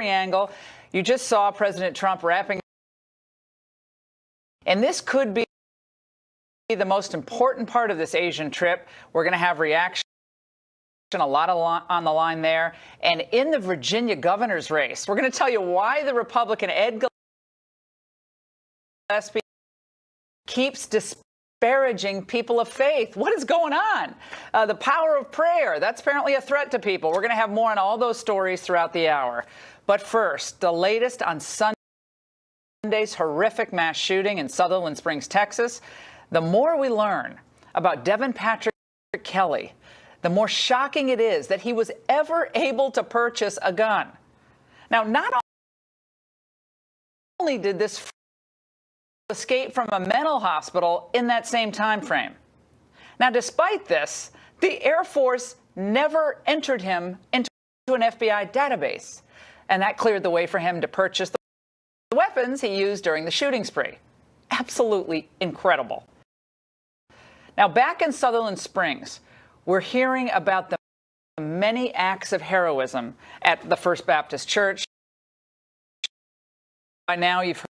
angle. You just saw President Trump wrapping, and this could be the most important part of this Asian trip. We're going to have reaction, a lot on the line there. And in the Virginia governor's race, we're going to tell you why the Republican Ed Gillespie keeps disparaging people of faith. What is going on? The power of prayer, that's apparently a threat to people. We're going to have more on all those stories throughout the hour. But first, the latest on Sunday's horrific mass shooting in Sutherland Springs, Texas. The more we learn about Devin Patrick Kelly, the more shocking it is that he was ever able to purchase a gun. Now, not only did this escape from a mental hospital in that same time frame. Now, despite this, the Air Force never entered him into an FBI database, and that cleared the way for him to purchase the weapons he used during the shooting spree. Absolutely incredible. Now, back in Sutherland Springs, we're hearing about the many acts of heroism at the First Baptist Church. By now, you've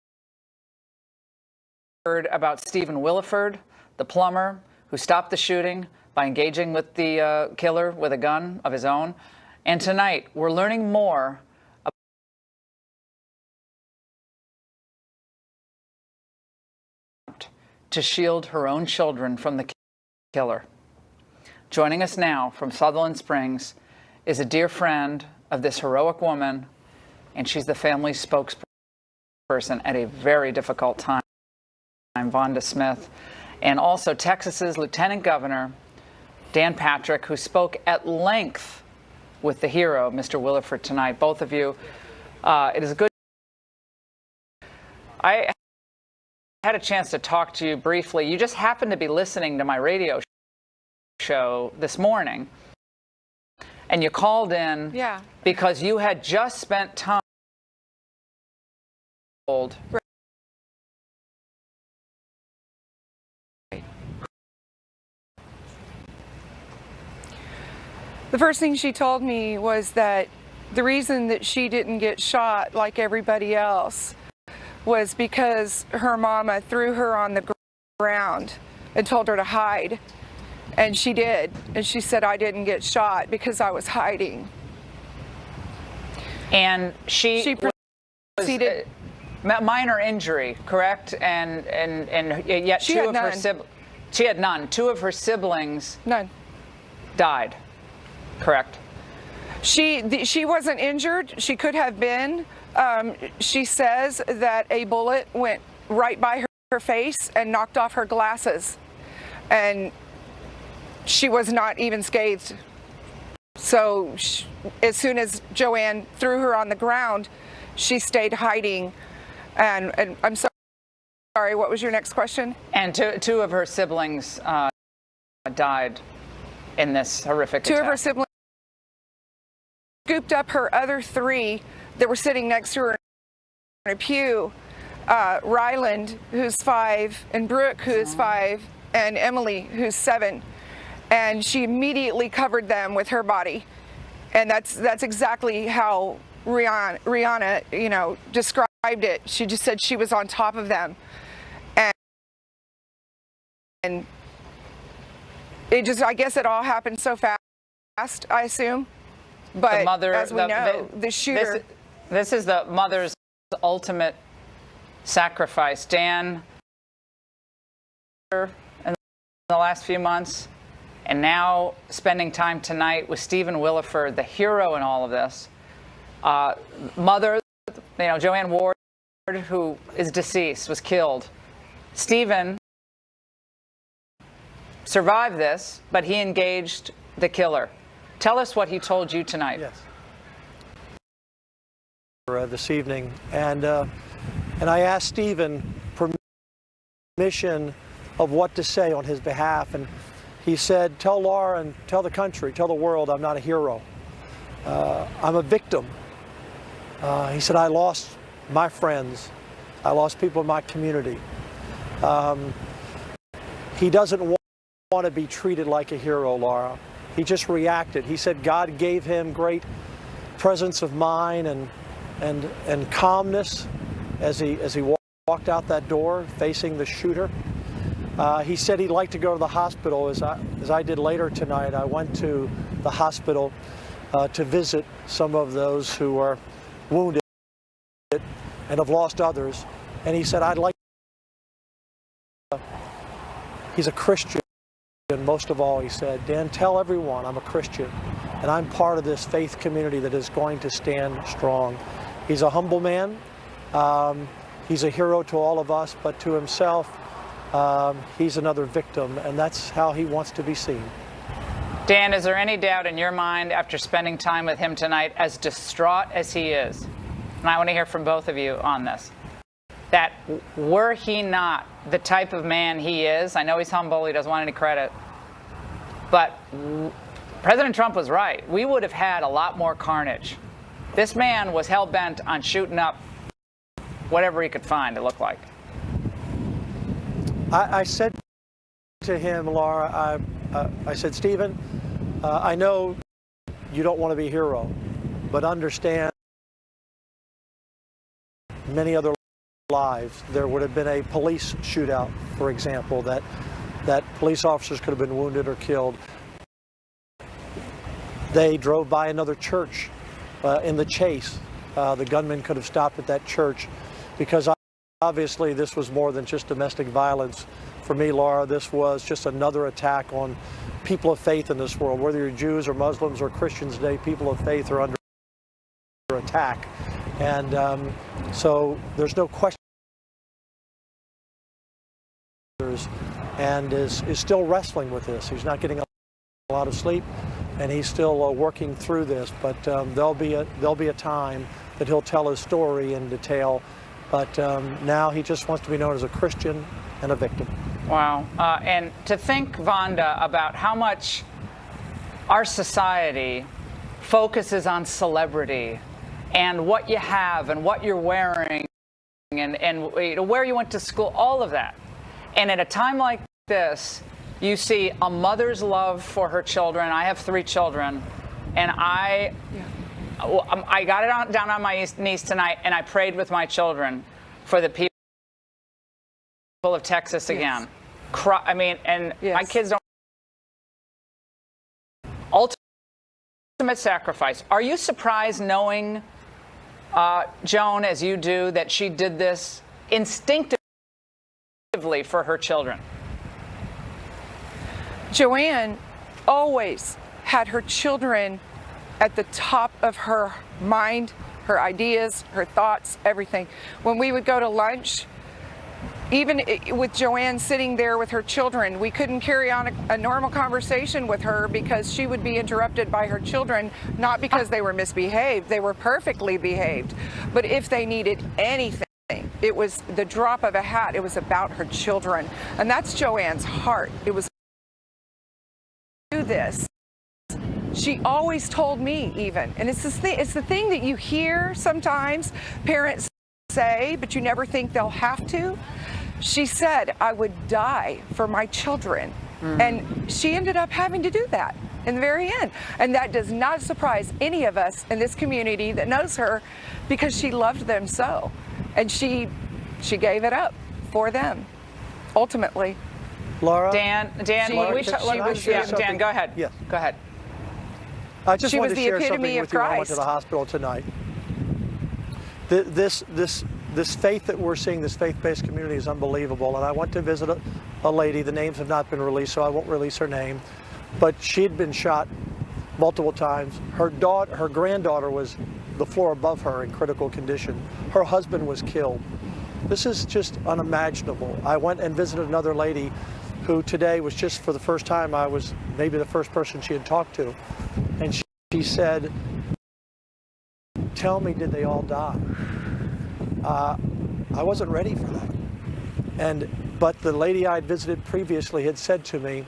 heard about Stephen Williford, the plumber who stopped the shooting by engaging with the killer with a gun of his own. And tonight, we're learning more about to shield her own children from the killer. Joining us now from Sutherland Springs is a dear friend of this heroic woman, and she's the family spokesperson at a very difficult time. I'm Vonda Smith, and also Texas's Lieutenant Governor, Dan Patrick, who spoke at length with the hero, Mr. Williford, tonight. Both of you, it is a good. I had a chance to talk to you briefly. You just happened to be listening to my radio show this morning, and you called in because you had just spent time told. The first thing she told me was that the reason that she didn't get shot like everybody else was because her mama threw her on the ground and told her to hide. And she did. And she said, I didn't get shot because I was hiding. And she proceeded. Minor injury, correct? And yet she two of her siblings. She had none. Two of her siblings. None. Died. Correct. She wasn't injured. She could have been. She says that a bullet went right by her face and knocked off her glasses. And she was not even scathed. So as soon as Joanne threw her on the ground, she stayed hiding. And I'm sorry, what was your next question? And two of her siblings died in this horrific attack. Two of her siblings scooped up her other three that were sitting next to her in a pew. Ryland, who's 5, and Brooke, who is 5, and Emily, who's 7. And she immediately covered them with her body. And that's exactly how Rihanna, described it. She just said she was on top of them. And it just, I guess it all happened so fast, I assume. But the mother, as we know, the shooter. This is the mother's ultimate sacrifice. Dan, in the last few months, and now spending time tonight with Stephen Williford, the hero in all of this. Mother, Joanne Ward, who is deceased, was killed. Stephen survived this, but he engaged the killer. Tell us what he told you tonight. Yes. This evening, and I asked Stephen permission of what to say on his behalf, and he said, tell Laura and tell the country, tell the world I'm not a hero. I'm a victim. He said, I lost my friends. I lost people in my community. He doesn't want to be treated like a hero, Laura. He just reacted. He said God gave him great presence of mind and and calmness as he walked out that door facing the shooter. He said he'd like to go to the hospital. As I did later tonight, I went to the hospital to visit some of those who are wounded and have lost others. And he said, I'd like, he's a Christian. And most of all, he said, Dan, tell everyone I'm a Christian and I'm part of this faith community that is going to stand strong. He's a humble man. He's a hero to all of us, but to himself, he's another victim, and that's how he wants to be seen. Dan, is there any doubt in your mind after spending time with him tonight, as distraught as he is, and I want to hear from both of you on this, that were he not the type of man he is, I know he's humble, he doesn't want any credit, but President Trump was right. We would have had a lot more carnage. This man was hell-bent on shooting up whatever he could find, it looked like. I said to him, Laura, I said, Stephen, I know you don't want to be a hero, but understand many other lives. There would have been a police shootout, for example, that police officers could have been wounded or killed. They drove by another church in the chase. The gunman could have stopped at that church, because obviously this was more than just domestic violence. For me, Laura, this was just another attack on people of faith in this world. Whether you're Jews or Muslims or Christians today, people of faith are under attack. And so there's no question, and is still wrestling with this. He's not getting a lot of sleep, and he's still working through this. But there'll be a time that he'll tell his story in detail. But now he just wants to be known as a Christian and a victim. Wow. And to think, Vonda, about how much our society focuses on celebrity and what you have and what you're wearing and where you went to school, all of that. And at a time like this, you see a mother's love for her children. I have 3 children, and I got it down on my knees tonight, and I prayed with my children for the people of Texas again. Yes. I mean, and yes. My kids don't. Ultimate sacrifice. Are you surprised, knowing Joan as you do, that she did this instinctively for her children? Joanne always had her children at the top of her mind, her ideas, her thoughts, everything. When we would go to lunch, even with Joanne sitting there with her children, we couldn't carry on a normal conversation with her because she would be interrupted by her children, not because they were misbehaved, they were perfectly behaved, but if they needed anything, it was the drop of a hat, it was about her children. And that's Joanne's heart. It was do this. She always told me, even, and it's the thing that you hear sometimes parents say, but you never think they'll have to. She said, I would die for my children. And she ended up having to do that in the very end. And that does not surprise any of us in this community that knows her, because she loved them so. And she gave it up for them, ultimately. Laura? Dan, Dan, go ahead. Yes. Go ahead. I just wanted to share something with you when I went to the hospital tonight. This faith that we're seeing, this faith-based community, is unbelievable. And I went to visit a lady. The names have not been released, so I won't release her name. But she had been shot multiple times. Her granddaughter was the floor above her in critical condition. Her husband was killed. This is just unimaginable. I went and visited another lady who today was just, for the first time, I was maybe the first person she had talked to. And she said, tell me, did they all die? I wasn't ready for that. But the lady I had visited previously had said to me,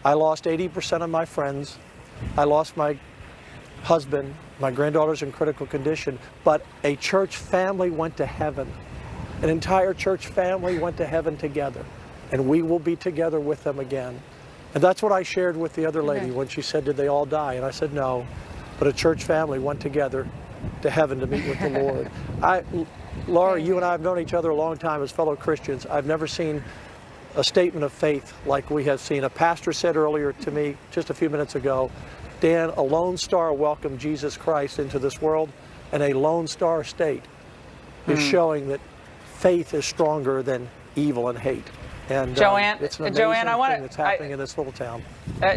I lost 80% of my friends. I lost my husband. My granddaughter's in critical condition. But a church family went to heaven. An entire church family went to heaven together. And we will be together with them again. And that's what I shared with the other lady when she said, did they all die? And I said, no. But a church family went together to heaven to meet with the Lord. Laura, you and I have known each other a long time as fellow Christians. I've never seen a statement of faith like we have seen. A pastor said earlier to me just a few minutes ago, Dan, a Lone Star welcomed Jesus Christ into this world, and a Lone Star state is showing that faith is stronger than evil and hate. And Joanne, it's an amazing Joanne, thing that's happening in this little town.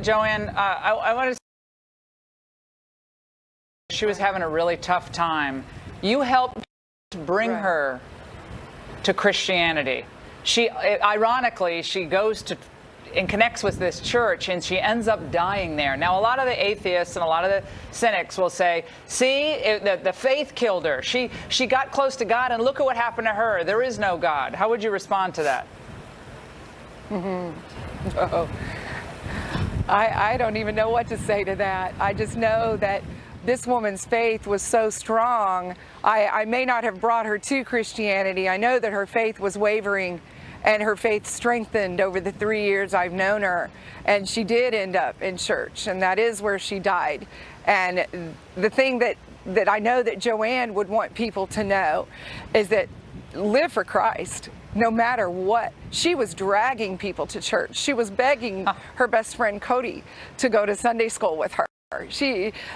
Joanne, I want to say she was having a really tough time. You helped bring her to Christianity. Ironically, she goes to and connects with this church, and she ends up dying there. Now, a lot of the atheists and a lot of the cynics will say, see, the faith killed her. She got close to God, and look at what happened to her. There is no God. How would you respond to that? Oh, I don't even know what to say to that. I just know that this woman's faith was so strong. I may not have brought her to Christianity. I know that her faith was wavering, and her faith strengthened over the 3 years I've known her. And she did end up in church, and that is where she died. And the thing that I know that Joanne would want people to know is that live for Christ, no matter what. She was dragging people to church. She was begging her best friend Cody to go to Sunday school with her.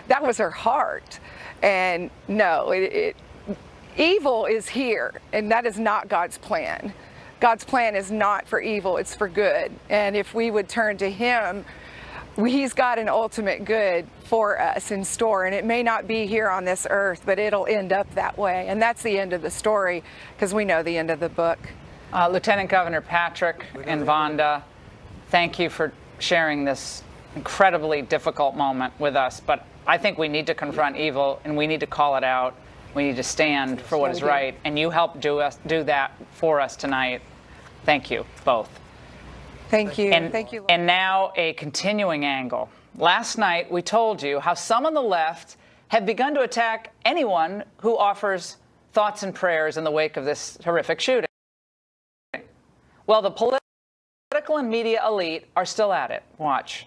That was her heart. And no, evil is here, and that is not God's plan. God's plan is not for evil, it's for good. And if we would turn to Him, He's got an ultimate good for us in store. And it may not be here on this earth, but it'll end up that way. And that's the end of the story, because we know the end of the book. Lieutenant Governor Patrick and Vonda, thank you for sharing this incredibly difficult moment with us. But I think we need to confront evil, and we need to call it out. We need to stand for what is right, and you helped do that for us tonight. Thank you, both. Thank you. Thank you. And now a continuing angle. Last night, we told you how some on the left have begun to attack anyone who offers thoughts and prayers in the wake of this horrific shooting. Well, the political and media elite are still at it. Watch.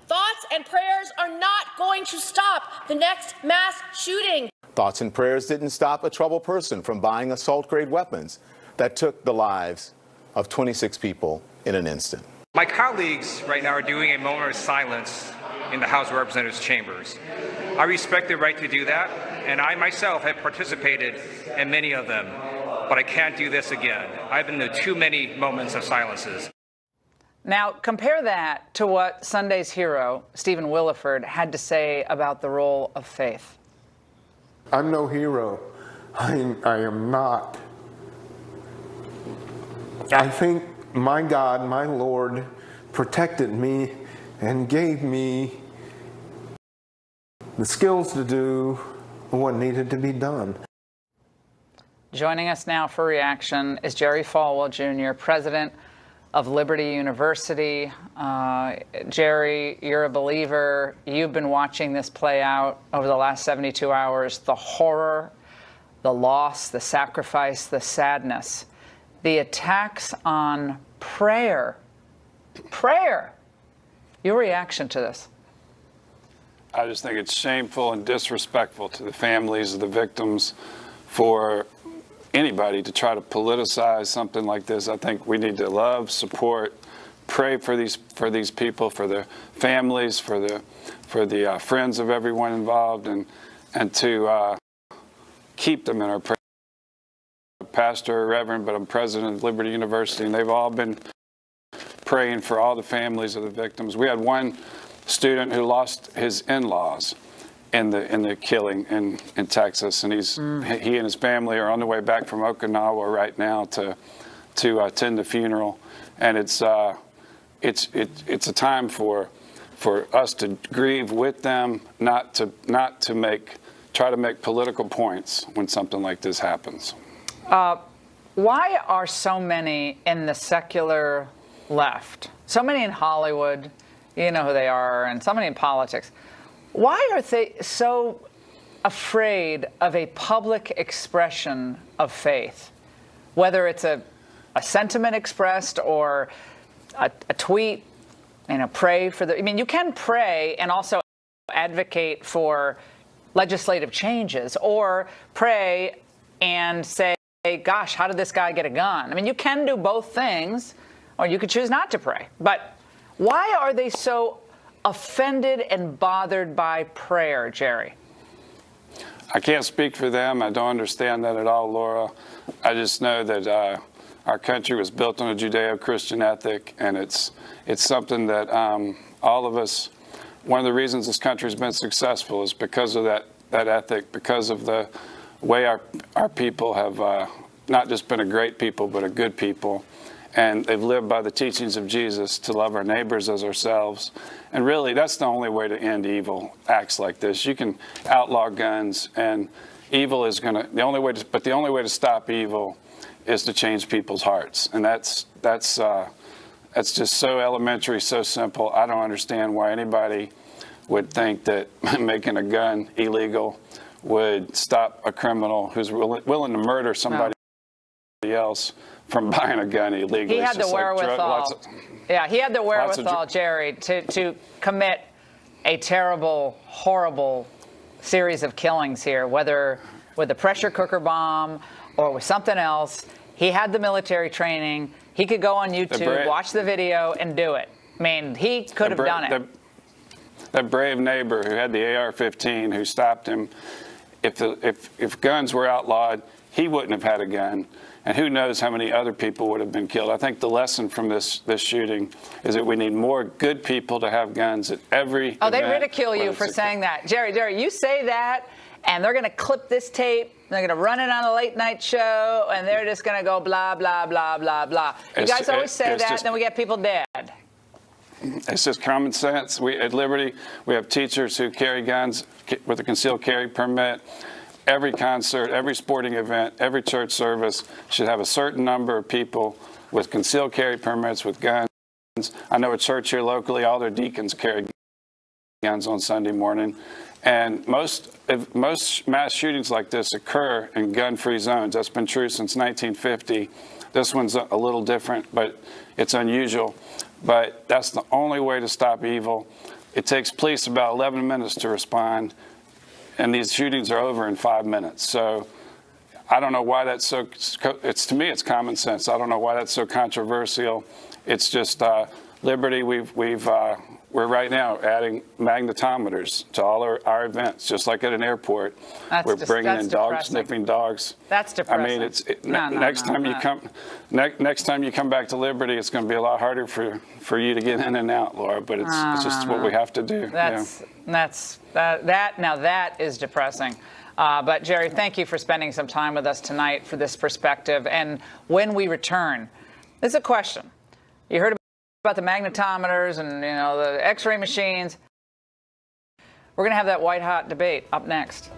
Thoughts and prayers are not going to stop the next mass shooting. Thoughts and prayers didn't stop a troubled person from buying assault-grade weapons that took the lives of 26 people in an instant. My colleagues right now are doing a moment of silence in the House of Representatives chambers. I respect their right to do that, and I myself have participated in many of them, but I can't do this again. I've been to too many moments of silences. Now, compare that to what Sunday's hero, Stephen Williford, had to say about the role of faith. I'm no hero. I am not. I think my God, my Lord, protected me and gave me the skills to do what needed to be done. Joining us now for reaction is Jerry Falwell, Jr., president of Liberty University. Jerry, you're a believer. You've been watching this play out over the last 72 hours. The horror, the loss, the sacrifice, the sadness, the attacks on prayer. Prayer. Your reaction to this? I just think it's shameful and disrespectful to the families of the victims for anybody to try to politicize something like this. I think we need to love, support, pray for these people, for their families, for the friends of everyone involved, and to keep them in our prayer. Pastor, Reverend, but I'm president of Liberty University, and they've all been praying for all the families of the victims. We had one student who lost his in-laws in the killing in Texas, and he and his family are on the way back from Okinawa right now to attend the funeral. And it's a time for us to grieve with them, not to try to make political points when something like this happens. Why are so many in the secular left, so many in Hollywood, you know who they are, and so many in politics, why are they so afraid of a public expression of faith? Whether it's a sentiment expressed or a tweet, pray for the... I mean, you can pray and also advocate for legislative changes or pray and say, gosh, how did this guy get a gun? I mean, you can do both things, or you could choose not to pray. But why are they so offended and bothered by prayer, Jerry? I can't speak for them. I don't understand that at all, Laura. I just know that our country was built on a Judeo-Christian ethic, and it's something that all of us, one of the reasons this country's been successful is because of that ethic, because of the way our people have not just been a great people, but a good people. And they've lived by the teachings of Jesus to love our neighbors as ourselves. And really, that's the only way to end evil acts like this. You can outlaw guns, and evil is going to, the only way to stop evil is to change people's hearts. And that's just so elementary, so simple. I don't understand why anybody would think that making a gun illegal would stop a criminal who's willing to murder somebody else from buying a gun illegally. He had the wherewithal. He had the wherewithal, Jerry, to commit a terrible, horrible series of killings here, whether with a pressure cooker bomb or with something else. He had the military training. He could go on YouTube, watch the video, and do it. I mean, he could have done it. That brave neighbor who had the AR-15 who stopped him, if guns were outlawed, he wouldn't have had a gun. And who knows how many other people would have been killed. I think the lesson from this shooting is that we need more good people to have guns at every event. They ridicule you for saying that. Jerry, you say that, and they're going to clip this tape. They're going to run it on a late night show, and they're just going to go blah, blah, blah, blah, blah. You guys always say that, and then we get people dead. It's just common sense. At Liberty, we have teachers who carry guns with a concealed carry permit. Every concert, every sporting event, every church service should have a certain number of people with concealed carry permits with guns. I know a church here locally, all their deacons carry guns on Sunday morning. And most mass shootings like this occur in gun-free zones. That's been true since 1950. This one's a little different, but it's unusual. But that's the only way to stop evil. It takes police about 11 minutes to respond, and these shootings are over in 5 minutes. So I don't know why that's so, to me, it's common sense. I don't know why that's so controversial. It's just Liberty, we're right now adding magnetometers to all our events, just like at an airport. We're bringing in dog-sniffing dogs. That's depressing. I mean, next time you come back to Liberty, it's going to be a lot harder for you to get in and out, Laura. But it's just what we have to do. Now that is depressing. But Jerry, thank you for spending some time with us tonight for this perspective. And when we return, there's a question. You heard about the magnetometers and the X-ray machines. We're going to have that white hot debate up next.